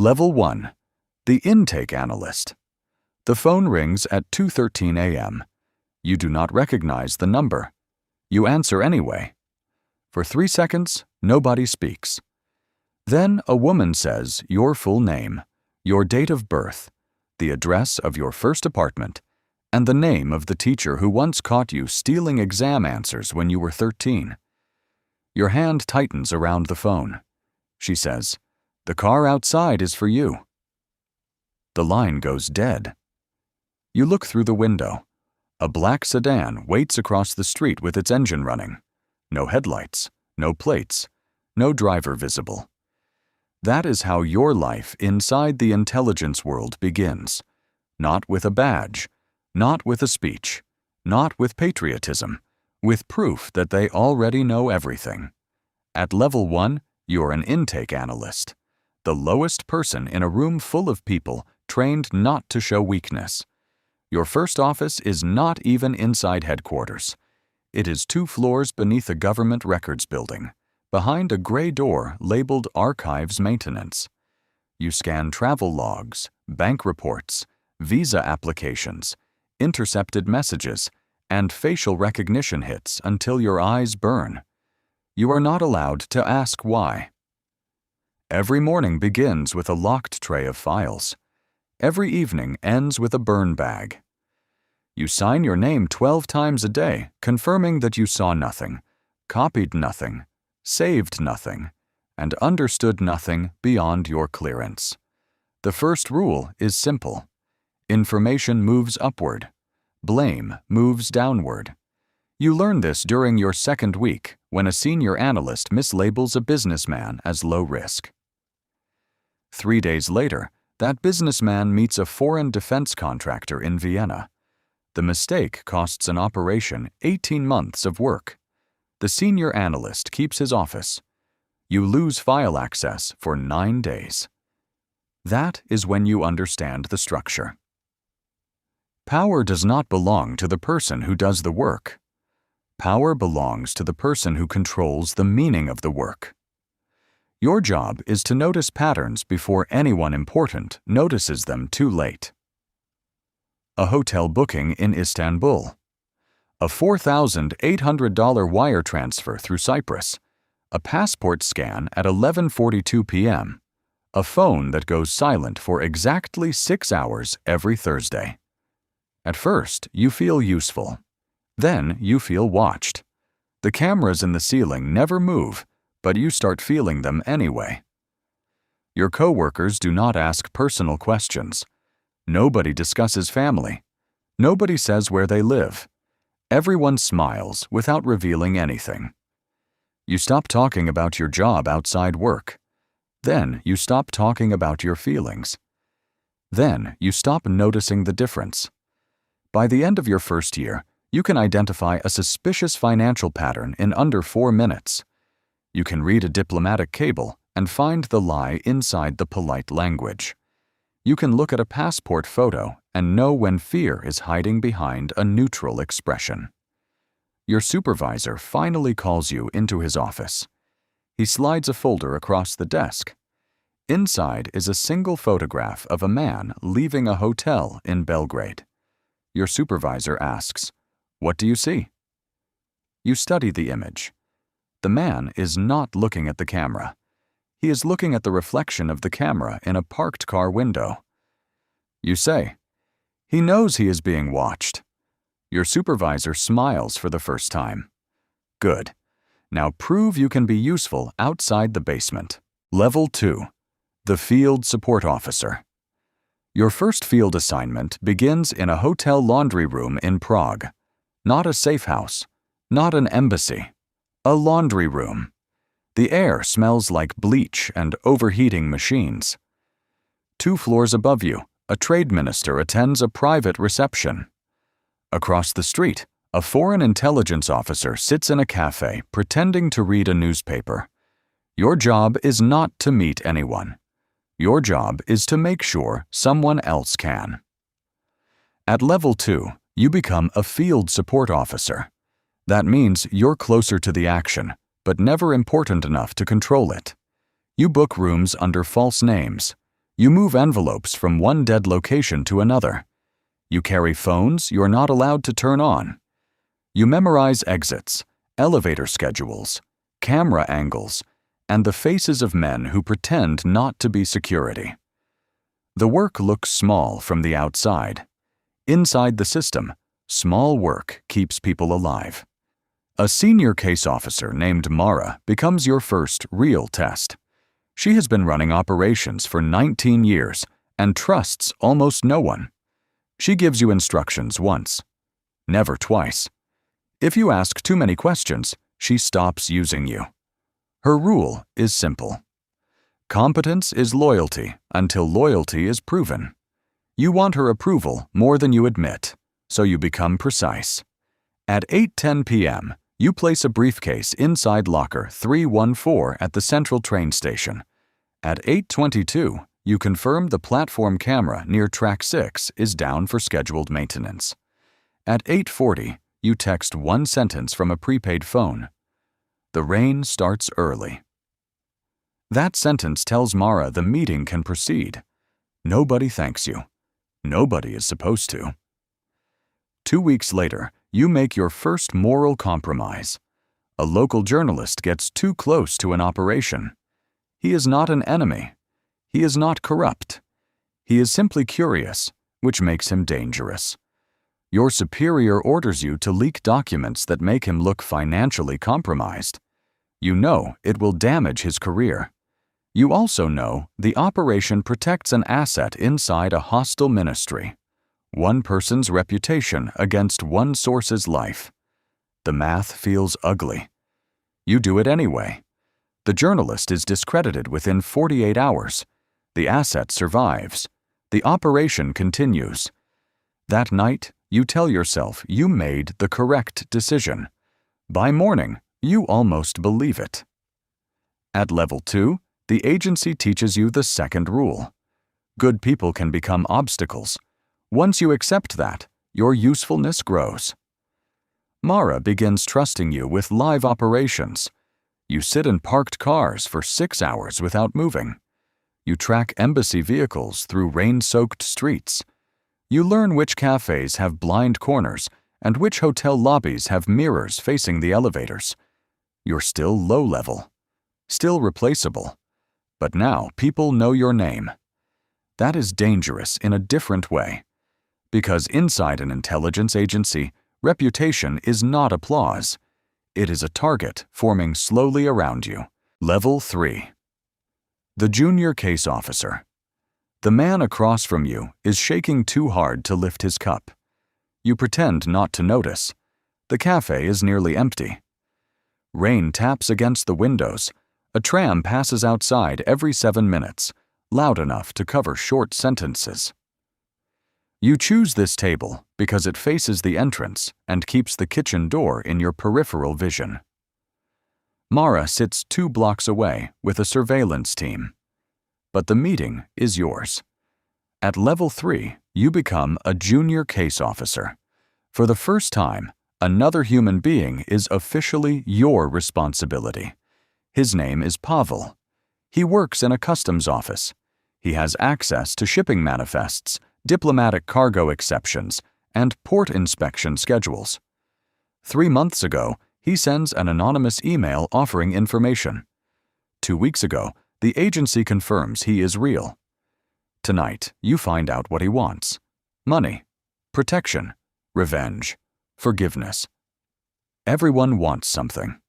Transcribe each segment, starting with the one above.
Level 1. The Intake Analyst. The phone rings at 2:13 a.m. You do not recognize the number. You answer anyway. For 3 seconds, nobody speaks. Then a woman says your full name, your date of birth, the address of your first apartment, and the name of the teacher who once caught you stealing exam answers when you were 13. Your hand tightens around the phone. She says, "The car outside is for you." The line goes dead. You look through the window. A black sedan waits across the street with its engine running. No headlights, no plates, no driver visible. That is how your life inside the intelligence world begins. Not with a badge, not with a speech, not with patriotism, with proof that they already know everything. At level 1, you're an intake analyst, the lowest person in a room full of people trained not to show weakness. Your first office is not even inside headquarters. It is 2 floors beneath a government records building, behind a gray door labeled Archives Maintenance. You scan travel logs, bank reports, visa applications, intercepted messages, and facial recognition hits until your eyes burn. You are not allowed to ask why. Every morning begins with a locked tray of files. Every evening ends with a burn bag. You sign your name 12 times a day, confirming that you saw nothing, copied nothing, saved nothing, and understood nothing beyond your clearance. The first rule is simple. Information moves upward. Blame moves downward. You learn this during your second week when a senior analyst mislabels a businessman as low risk. 3 days later, that businessman meets a foreign defense contractor in Vienna. The mistake costs an operation 18 months of work. The senior analyst keeps his office. You lose file access for 9 days. That is when you understand the structure. Power does not belong to the person who does the work. Power belongs to the person who controls the meaning of the work. Your job is to notice patterns before anyone important notices them too late. A hotel booking in Istanbul. A $4,800 wire transfer through Cyprus. A passport scan at 11:42 p.m. A phone that goes silent for exactly 6 hours every Thursday. At first, you feel useful. Then you feel watched. The cameras in the ceiling never move, but you start feeling them anyway. Your coworkers do not ask personal questions. Nobody discusses family. Nobody says where they live. Everyone smiles without revealing anything. You stop talking about your job outside work. Then you stop talking about your feelings. Then you stop noticing the difference. By the end of your first year, you can identify a suspicious financial pattern in under 4 minutes. You can read a diplomatic cable and find the lie inside the polite language. You can look at a passport photo and know when fear is hiding behind a neutral expression. Your supervisor finally calls you into his office. He slides a folder across the desk. Inside is a single photograph of a man leaving a hotel in Belgrade. Your supervisor asks, "What do you see?" You study the image. The man is not looking at the camera. He is looking at the reflection of the camera in a parked car window. You say, "He knows he is being watched." Your supervisor smiles for the first time. Good. Now prove you can be useful outside the basement. Level 2. The Field Support Officer. Your first field assignment begins in a hotel laundry room in Prague. Not a safe house, not an embassy, a laundry room. The air smells like bleach and overheating machines. 2 floors above you, a trade minister attends a private reception. Across the street, a foreign intelligence officer sits in a cafe pretending to read a newspaper. Your job is not to meet anyone. Your job is to make sure someone else can. At level 2, you become a field support officer. That means you're closer to the action, but never important enough to control it. You book rooms under false names. You move envelopes from one dead location to another. You carry phones you're not allowed to turn on. You memorize exits, elevator schedules, camera angles, and the faces of men who pretend not to be security. The work looks small from the outside. Inside the system, small work keeps people alive. A senior case officer named Mara becomes your first real test. She has been running operations for 19 years and trusts almost no one. She gives you instructions once, never twice. If you ask too many questions, she stops using you. Her rule is simple. Competence is loyalty until loyalty is proven. You want her approval more than you admit, so you become precise. At 8:10 p.m., you place a briefcase inside locker 314 at the central train station. At 8:22, you confirm the platform camera near track 6 is down for scheduled maintenance. At 8:40, you text one sentence from a prepaid phone. The rain starts early. That sentence tells Mara the meeting can proceed. Nobody thanks you. Nobody is supposed to. 2 weeks later, you make your first moral compromise. A local journalist gets too close to an operation. He is not an enemy. He is not corrupt. He is simply curious, which makes him dangerous. Your superior orders you to leak documents that make him look financially compromised. You know it will damage his career. You also know the operation protects an asset inside a hostile ministry. One person's reputation against one source's life. The math feels ugly. You do it anyway. The journalist is discredited within 48 hours. The asset survives. The operation continues. That night, you tell yourself you made the correct decision. By morning, you almost believe it. At level 2, the agency teaches you the second rule. Good people can become obstacles. Once you accept that, your usefulness grows. Mara begins trusting you with live operations. You sit in parked cars for 6 hours without moving. You track embassy vehicles through rain-soaked streets. You learn which cafes have blind corners and which hotel lobbies have mirrors facing the elevators. You're still low-level, still replaceable, but now people know your name. That is dangerous in a different way. Because inside an intelligence agency, reputation is not applause. It is a target forming slowly around you. Level 3. The junior case officer. The man across from you is shaking too hard to lift his cup. You pretend not to notice. The cafe is nearly empty. Rain taps against the windows. A tram passes outside every 7 minutes, loud enough to cover short sentences. You choose this table because it faces the entrance and keeps the kitchen door in your peripheral vision. Mara sits 2 blocks away with a surveillance team. But the meeting is yours. At level 3, you become a junior case officer. For the first time, another human being is officially your responsibility. His name is Pavel. He works in a customs office. He has access to shipping manifests, diplomatic cargo exceptions, and port inspection schedules. 3 months ago, he sends an anonymous email offering information. 2 weeks ago, the agency confirms he is real. Tonight, you find out what he wants: money, protection, revenge, forgiveness. Everyone wants something.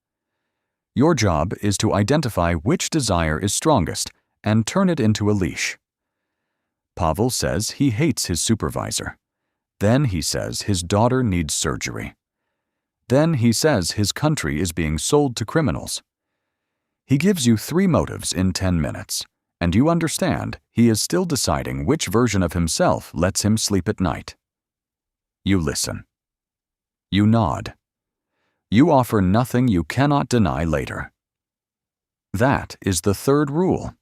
Your job is to identify which desire is strongest and turn it into a leash. Pavel says he hates his supervisor. Then he says his daughter needs surgery. Then he says his country is being sold to criminals. He gives you 3 motives in 10 minutes, and you understand he is still deciding which version of himself lets him sleep at night. You listen. You nod. You offer nothing you cannot deny later. That is the 3rd rule.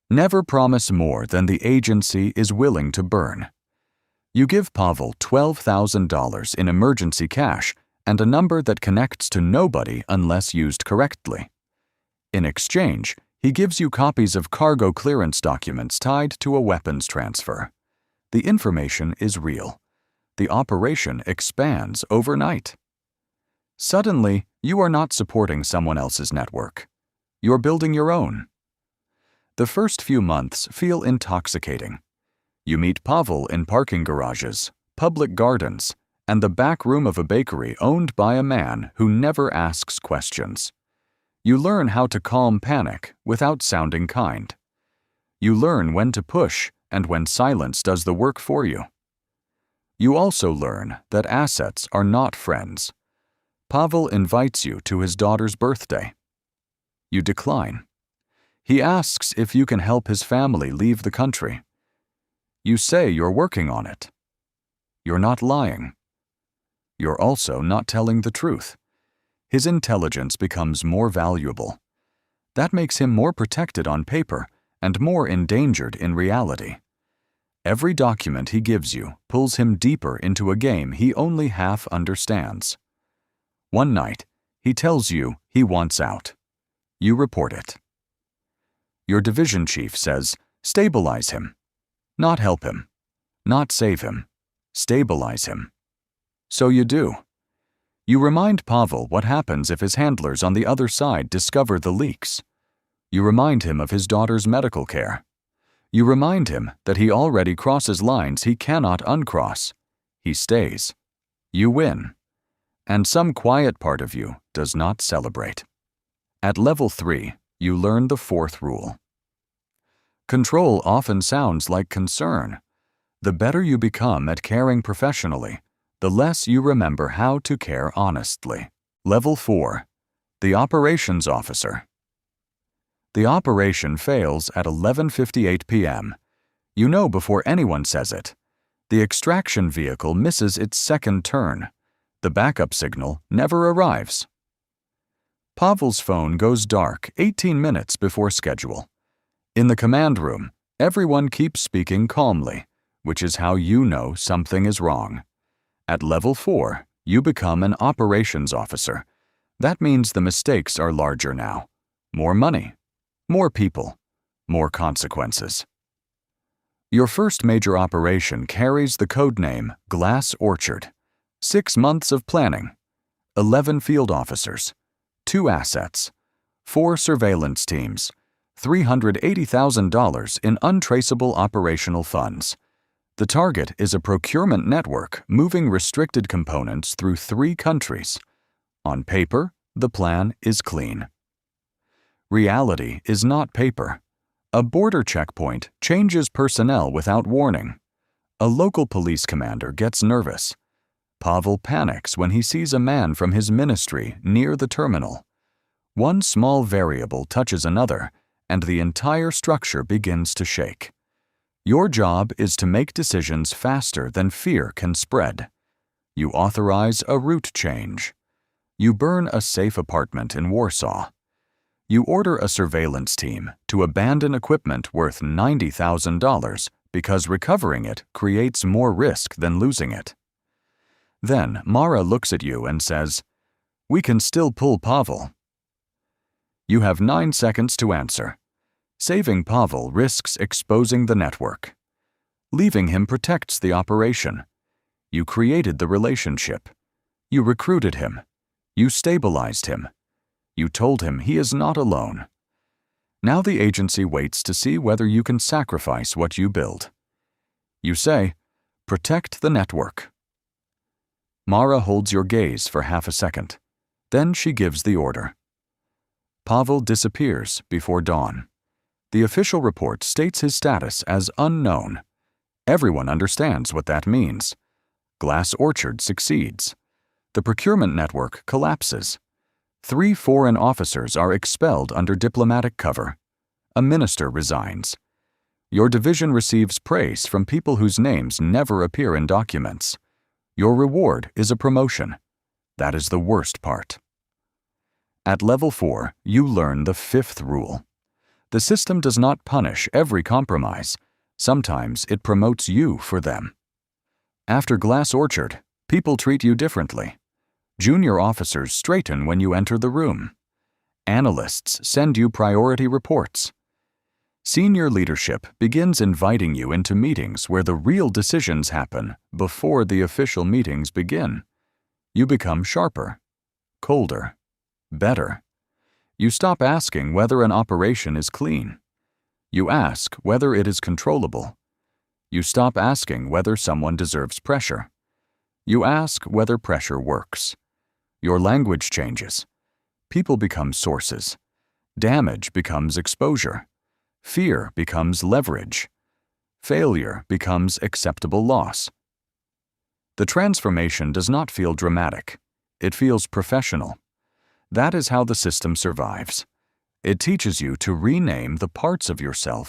Never promise more than the agency is willing to burn. You give Pavel $12,000 in emergency cash and a number that connects to nobody unless used correctly. In exchange, He gives you copies of cargo clearance documents tied to a weapons transfer. The information is real. The operation expands overnight. Suddenly, you are not supporting someone else's network. You're building your own. The first few months feel intoxicating. You meet Pavel in parking garages, public gardens, and the back room of a bakery owned by a man who never asks questions. You learn how to calm panic without sounding kind. You learn when to push and when silence does the work for you. You also learn that assets are not friends. Pavel invites you to his daughter's birthday. You decline. He asks if you can help his family leave the country. You say you're working on it. You're not lying. You're also not telling the truth. His intelligence becomes more valuable. That makes him more protected on paper and more endangered in reality. Every document he gives you pulls him deeper into a game he only half understands. One night, he tells you he wants out. You report it. Your division chief says, stabilize him. Not help him. Not save him. Stabilize him. So you do. You remind Pavel what happens if his handlers on the other side discover the leaks. You remind him of his daughter's medical care. You remind him that he already crosses lines he cannot uncross. He stays. You win. And some quiet part of you does not celebrate. At level 3, you learn the 4th rule. Control often sounds like concern. The better you become at caring professionally, the less you remember how to care honestly. Level 4. The Operations Officer. The operation fails at 11:58 p.m. You know before anyone says it. The extraction vehicle misses its second turn. The backup signal never arrives. Pavel's phone goes dark 18 minutes before schedule. In the command room, everyone keeps speaking calmly, which is how you know something is wrong. At level 4, you become an operations officer. That means the mistakes are larger now. More money, more people, more consequences. Your first major operation carries the codename Glass Orchard. 6 months of planning, 11 field officers, 2 assets, 4 surveillance teams, $380,000 in untraceable operational funds. The target is a procurement network moving restricted components through 3 countries. On paper, the plan is clean. Reality is not paper. A border checkpoint changes personnel without warning. A local police commander gets nervous. Pavel panics when he sees a man from his ministry near the terminal. One small variable touches another, and the entire structure begins to shake. Your job is to make decisions faster than fear can spread. You authorize a route change. You burn a safe apartment in Warsaw. You order a surveillance team to abandon equipment worth $90,000 because recovering it creates more risk than losing it. Then Mara looks at you and says, "We can still pull Pavel." You have 9 seconds to answer. Saving Pavel risks exposing the network. Leaving him protects the operation. You created the relationship. You recruited him. You stabilized him. You told him he is not alone. Now the agency waits to see whether you can sacrifice what you build. You say, "Protect the network." Mara holds your gaze for half a second. Then she gives the order. Pavel disappears before dawn. The official report states his status as unknown. Everyone understands what that means. Glass Orchard succeeds. The procurement network collapses. 3 foreign officers are expelled under diplomatic cover. A minister resigns. Your division receives praise from people whose names never appear in documents. Your reward is a promotion. That is the worst part. At level 4, you learn the 5th rule. The system does not punish every compromise. Sometimes it promotes you for them. After Glass Orchard, people treat you differently. Junior officers straighten when you enter the room. Analysts send you priority reports. Senior leadership begins inviting you into meetings where the real decisions happen before the official meetings begin. You become sharper, colder, better. You stop asking whether an operation is clean. You ask whether it is controllable. You stop asking whether someone deserves pressure. You ask whether pressure works. Your language changes. People become sources. Damage becomes exposure. Fear becomes leverage. Failure becomes acceptable loss. The transformation does not feel dramatic. It feels professional. That is how the system survives. It teaches you to rename the parts of yourself